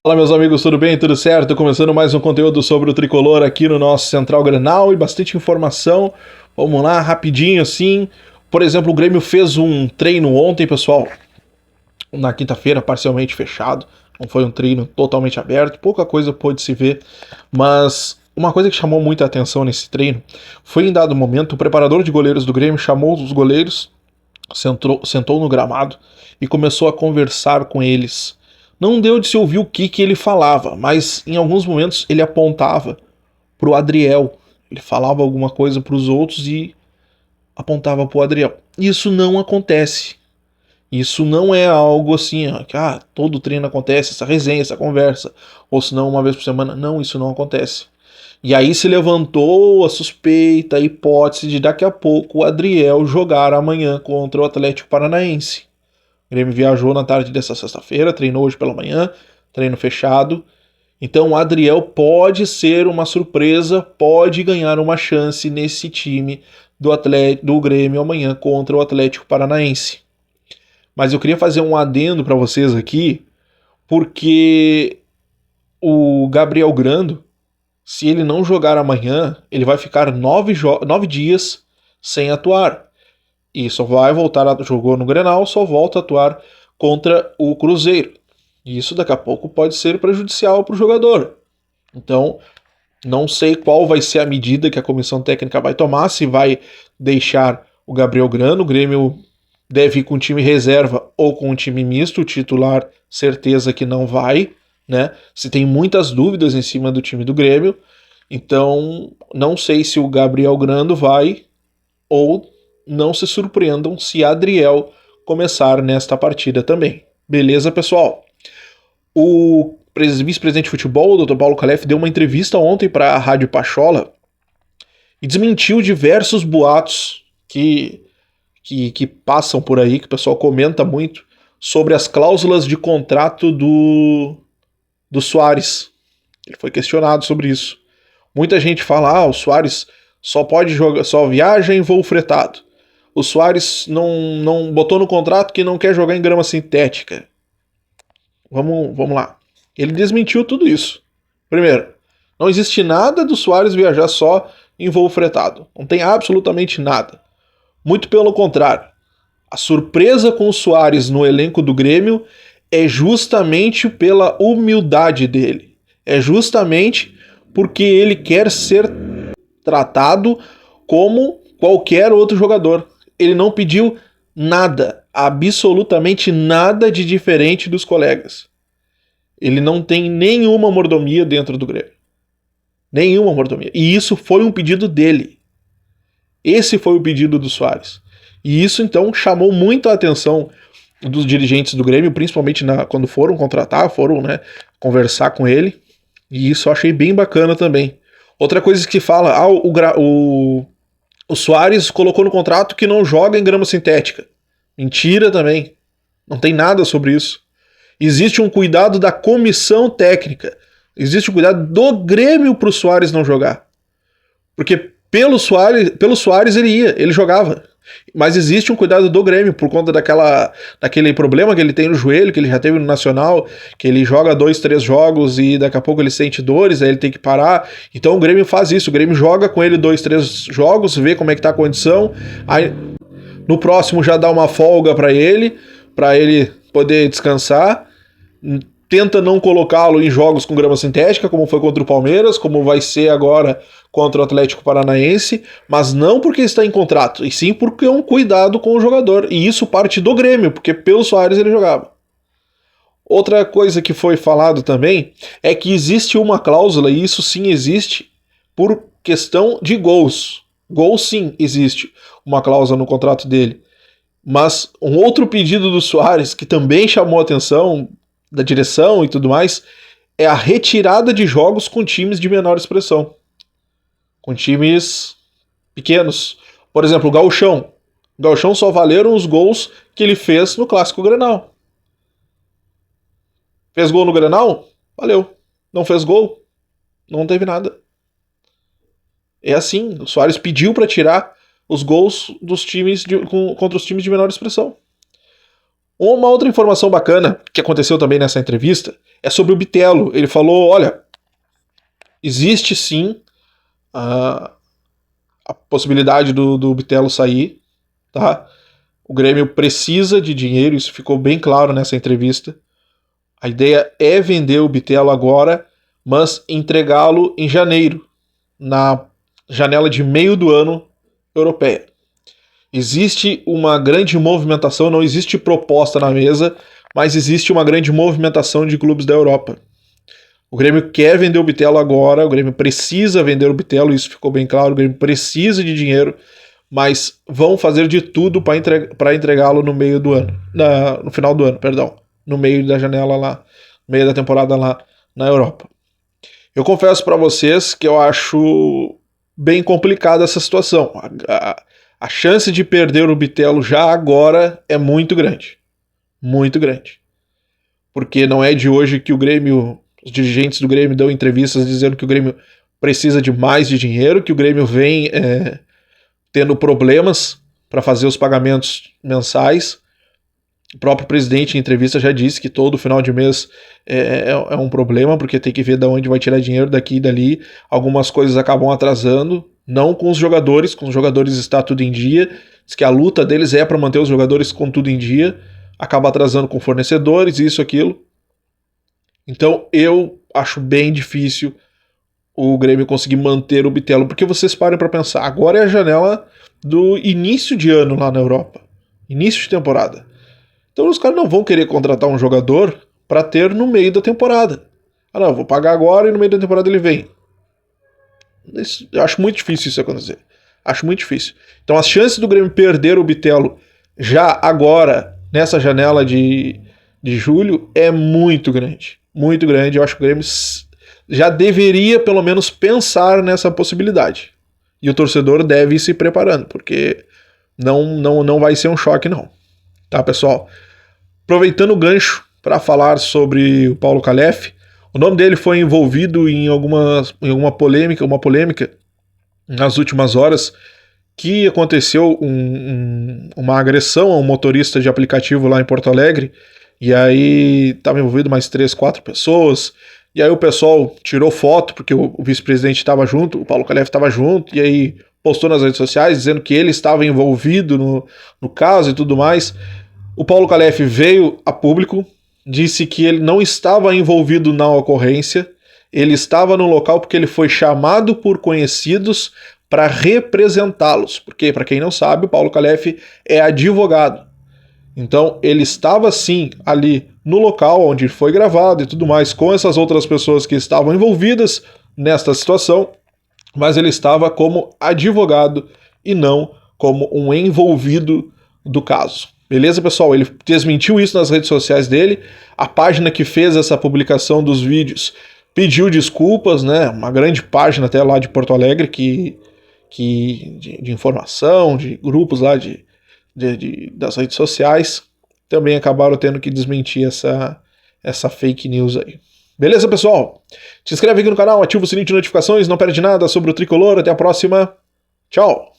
Fala, meus amigos, tudo bem? Tudo certo? Começando mais um conteúdo sobre o Tricolor aqui no nosso Central Grenal e bastante informação. Vamos lá, rapidinho assim. Por exemplo, o Grêmio fez um treino ontem, pessoal, na quinta-feira, parcialmente fechado. Não foi um treino totalmente aberto, pouca coisa pôde se ver, mas uma coisa que chamou muita atenção nesse treino foi, em dado momento, o preparador de goleiros do Grêmio chamou os goleiros, sentou no gramado e começou a conversar com eles. Não deu de se ouvir o que ele falava, mas em alguns momentos ele apontava pro Adriel. Ele falava alguma coisa para os outros e apontava pro Adriel. Isso não acontece. Isso não é algo assim, ó, que todo treino acontece, essa resenha, essa conversa, ou se não uma vez por semana. Não, isso não acontece. E aí se levantou a suspeita, a hipótese de daqui a pouco o Adriel jogar amanhã contra o Atlético Paranaense. O Grêmio viajou na tarde dessa sexta-feira, treinou hoje pela manhã, treino fechado. Então o Adriel pode ser uma surpresa, pode ganhar uma chance nesse time do Grêmio amanhã contra o Atlético Paranaense. Mas eu queria fazer um adendo para vocês aqui, porque o Gabriel Grando, se ele não jogar amanhã, ele vai ficar 9 dias sem atuar. E só vai voltar jogou no Grenal, só volta a atuar contra o Cruzeiro. E isso daqui a pouco pode ser prejudicial para o jogador. Então, não sei qual vai ser a medida que a comissão técnica vai tomar, se vai deixar o Gabriel Grano. O Grêmio deve ir com time reserva ou com um time misto, o titular certeza que não vai, né? Se tem muitas dúvidas em cima do time do Grêmio, então não sei se o Gabriel Grando vai, ou não se surpreendam se Adriel começar nesta partida também. Beleza, pessoal? O vice-presidente de futebol, o Dr. Paulo Calef, deu uma entrevista ontem para a Rádio Pachola e desmentiu diversos boatos que passam por aí, que o pessoal comenta muito, sobre as cláusulas de contrato do Soares. Ele foi questionado sobre isso. Muita gente fala, o Soares só pode jogar, só viaja em voo fretado. O Soares não botou no contrato que não quer jogar em grama sintética. Vamos lá. Ele desmentiu tudo isso. Primeiro, não existe nada do Soares viajar só em voo fretado. Não tem absolutamente nada. Muito pelo contrário. A surpresa com o Soares no elenco do Grêmio é justamente pela humildade dele. É justamente porque ele quer ser tratado como qualquer outro jogador. Ele não pediu nada, absolutamente nada de diferente dos colegas. Ele não tem nenhuma mordomia dentro do Grêmio. Nenhuma mordomia. E isso foi um pedido dele. Esse foi o pedido do Soares. E isso, então, chamou muito a atenção dos dirigentes do Grêmio, principalmente quando foram contratar, foram, né, conversar com ele. E isso eu achei bem bacana também. Outra coisa que fala, o Soares colocou no contrato que não joga em grama sintética. Mentira também. Não tem nada sobre isso. Existe um cuidado da comissão técnica. Existe um cuidado do Grêmio para o Soares não jogar. Porque pelo Soares ele jogava. Mas existe um cuidado do Grêmio por conta daquele problema que ele tem no joelho, que ele já teve no Nacional, que ele joga 2, 3 jogos e daqui a pouco ele sente dores, aí ele tem que parar. Então o Grêmio faz isso, o Grêmio joga com ele 2, 3 jogos, vê como é que tá a condição, aí no próximo já dá uma folga para ele poder descansar, tenta não colocá-lo em jogos com grama sintética, como foi contra o Palmeiras, como vai ser agora contra o Atlético Paranaense, mas não porque está em contrato, e sim porque é um cuidado com o jogador, e isso parte do Grêmio, porque pelo Soares ele jogava. Outra coisa que foi falado também é que existe uma cláusula, e isso sim existe, por questão de gols. Gol sim existe uma cláusula no contrato dele. Mas um outro pedido do Soares, que também chamou a atenção da direção e tudo mais, é a retirada de jogos com times de menor expressão. Com times pequenos. Por exemplo, o Gauchão. O Gauchão só valeram os gols que ele fez no Clássico Grenal. Fez gol no Grenal? Valeu. Não fez gol? Não teve nada. É assim, o Soares pediu para tirar os gols dos times contra os times de menor expressão. Uma outra informação bacana que aconteceu também nessa entrevista é sobre o Bitelo. Ele falou, olha, existe sim a possibilidade do Bitelo sair, tá? O Grêmio precisa de dinheiro, isso ficou bem claro nessa entrevista. A ideia é vender o Bitelo agora, mas entregá-lo em janeiro, na janela de meio do ano europeia. Existe uma grande movimentação, não existe proposta na mesa, mas existe uma grande movimentação de clubes da Europa. O Grêmio quer vender o Bitelo agora, o Grêmio precisa vender o Bitelo, isso ficou bem claro, o Grêmio precisa de dinheiro, mas vão fazer de tudo para entregá-lo no meio do ano, no final do ano, perdão, no meio da janela lá, no meio da temporada lá na Europa. Eu confesso para vocês que eu acho bem complicada essa situação. A chance de perder o Bitelo já agora é muito grande. Muito grande. Porque não é de hoje que o Grêmio, os dirigentes do Grêmio dão entrevistas dizendo que o Grêmio precisa de mais de dinheiro, que o Grêmio vem tendo problemas para fazer os pagamentos mensais. O próprio presidente em entrevista já disse que todo final de mês é um problema, porque tem que ver de onde vai tirar dinheiro daqui e dali. Algumas coisas acabam atrasando, não com os jogadores está tudo em dia. Diz que a luta deles é para manter os jogadores com tudo em dia, acaba atrasando com fornecedores, isso, aquilo. Então eu acho bem difícil o Grêmio conseguir manter o Bitelo, porque vocês parem para pensar, agora é a janela do início de ano lá na Europa, início de temporada. Então os caras não vão querer contratar um jogador para ter no meio da temporada. Ah não, vou pagar agora e no meio da temporada ele vem. Eu acho muito difícil isso acontecer. Acho muito difícil. Então as chances do Grêmio perder o Bitelo já agora, nessa janela de julho, é muito grande. Muito grande. Eu acho que o Grêmio já deveria pelo menos pensar nessa possibilidade. E o torcedor deve ir se preparando, porque não vai ser um choque não. Tá, pessoal? Aproveitando o gancho para falar sobre o Paulo Calef, o nome dele foi envolvido em uma polêmica nas últimas horas, que aconteceu uma agressão a um motorista de aplicativo lá em Porto Alegre, e aí estava envolvido mais 3, 4 pessoas, e aí o pessoal tirou foto, porque o vice-presidente estava junto, o Paulo Calef estava junto, e aí postou nas redes sociais dizendo que ele estava envolvido no caso e tudo mais. O Paulo Calef veio a público, disse que ele não estava envolvido na ocorrência, ele estava no local porque ele foi chamado por conhecidos para representá-los. Porque, para quem não sabe, o Paulo Calef é advogado. Então, ele estava sim ali no local onde foi gravado e tudo mais, com essas outras pessoas que estavam envolvidas nesta situação, mas ele estava como advogado e não como um envolvido do caso. Beleza, pessoal? Ele desmentiu isso nas redes sociais dele. A página que fez essa publicação dos vídeos pediu desculpas, né? Uma grande página até lá de Porto Alegre de informação, de grupos lá das redes sociais, também acabaram tendo que desmentir essa fake news aí. Beleza, pessoal? Se inscreve aqui no canal, ativa o sininho de notificações, não perde nada sobre o Tricolor. Até a próxima. Tchau!